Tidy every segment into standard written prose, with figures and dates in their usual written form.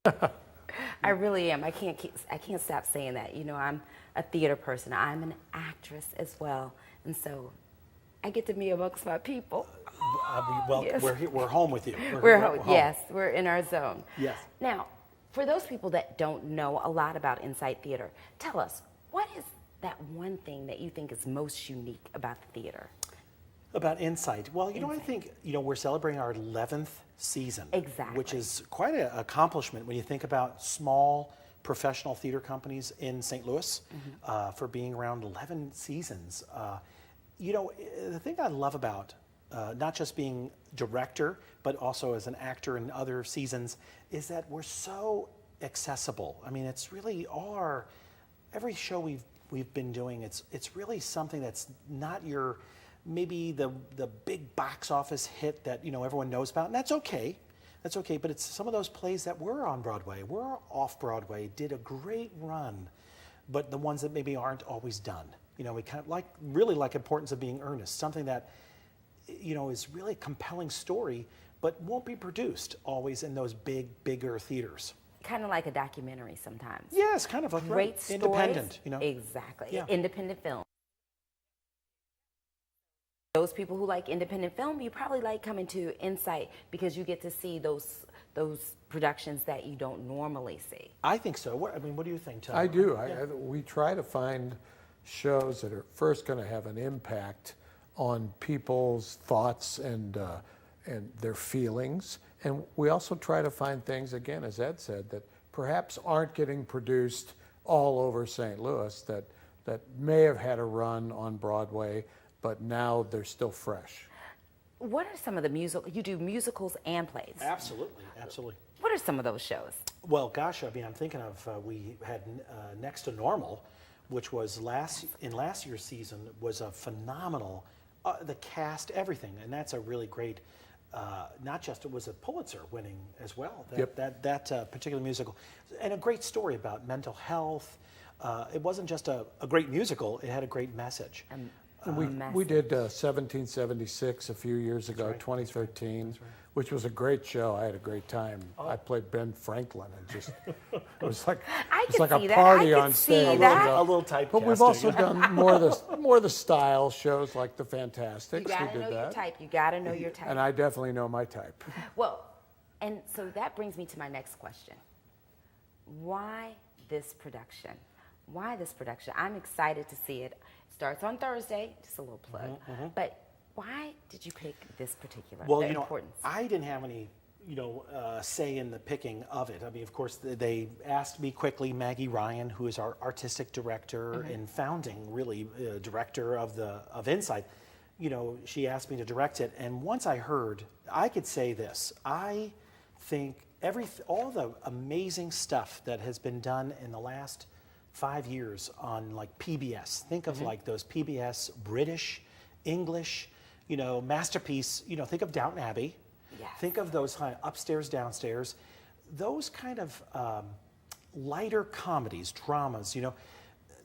I really am. I can't stop saying that. You know, I'm a theater person. I'm an actress as well, and so I get to be amongst my people. Well, Yes. we're home with you. We're home. yes, we're in our zone. Yes. Now, for those people that don't know a lot about Insight Theater, tell us, what is that one thing that you think is most unique about the theater? About Insight. Well, you know, I think, we're celebrating our 11th season. Exactly. Which is quite an accomplishment when you think about small professional theater companies in St. Louis for being around 11 seasons. The thing I love about not just being director, but also as an actor in other seasons, is that we're so accessible. I mean, it's really every show we've been doing, it's really something that's not maybe the big box office hit that everyone knows about, and that's okay. That's okay, but it's some of those plays that were on Broadway, were off Broadway, did a great run, but the ones that maybe aren't always done. We kind of really like Importance of Being Earnest, something that is really a compelling story, but won't be produced always in those bigger theaters. Kind of like a documentary sometimes. Yes, kind of a Great stories. Independent, Exactly. Yeah. Independent film. Those people who like independent film, you probably like coming to Insight because you get to see those productions that you don't normally see. I think so. What do you think, Tom? I do. We try to find shows that are first going to have an impact on people's thoughts and their feelings. And we also try to find things, again, as Ed said, that perhaps aren't getting produced all over St. Louis, that may have had a run on Broadway, but now they're still fresh. What are some of the you do musicals and plays? Absolutely. What are some of those shows? Well, gosh, I'm thinking of, we had Next to Normal, which was in last year's season, was a phenomenal, the cast, everything, and that's a really great, not just, it was a Pulitzer winning as well, that particular musical, and a great story about mental health. It wasn't just a great musical, it had a great message. We did 1776 a few years ago, right. 2013, which was a great show. I had a great time. I played Ben Franklin, and it was like a party on stage. A little typecasting. But we've also done more of the style shows like the Fantastics. You gotta know your type. You gotta know your type. And I definitely know my type. Well, and so that brings me to my next question. Why this production? Why this production? I'm excited to see it. Starts on Thursday, just a little plug. But why did you pick this particular? Well, importance? I didn't have any, say in the picking of it. I mean, of course, they asked me quickly. Maggie Ryan, who is our artistic director and founding, really, director of Insight. She asked me to direct it, and once I heard, I could say this. I think all the amazing stuff that has been done in the last 5 years on like PBS. Think of like those PBS British, English, masterpiece. Think of Downton Abbey. Yes. Think of those upstairs, downstairs. Those kind of lighter comedies, dramas.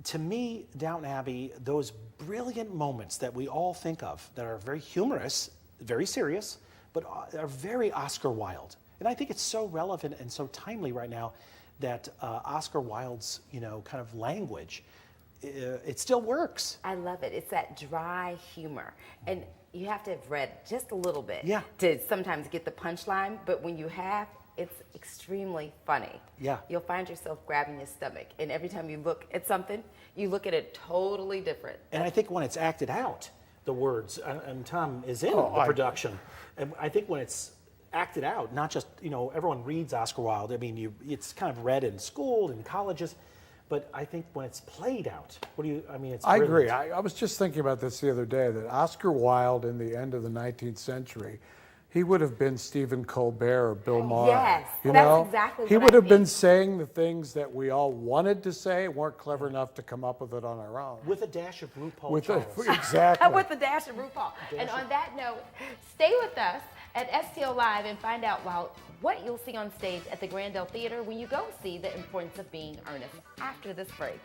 To me, Downton Abbey, those brilliant moments that we all think of that are very humorous, very serious, but are very Oscar Wilde. And I think it's so relevant and so timely right now that Oscar Wilde's, kind of language, it still works. I love it. It's that dry humor. And you have to have read just a little bit to sometimes get the punchline, but when you have, it's extremely funny. Yeah. You'll find yourself grabbing your stomach, and every time you look at something, you look at it totally different. And I think when it's acted out, the words, and Tom is in the production, and I think when it's acted out, not just, everyone reads Oscar Wilde. I mean, it's kind of read in school, in colleges, but I think when it's played out, it's I brilliant. agree. I was just thinking about this the other day, that Oscar Wilde in the end of the 19th century, he would have been Stephen Colbert or Bill Maher. Yes, that's exactly what He would I have mean. been saying the things that we all wanted to say, weren't clever enough to come up with it on our own. With a dash of RuPaul Charles. Exactly. With the dash of RuPaul. And on that note, stay with us at STL Live and find out what you'll see on stage at the Grandel Theater when you go see The Importance of Being Earnest after this break.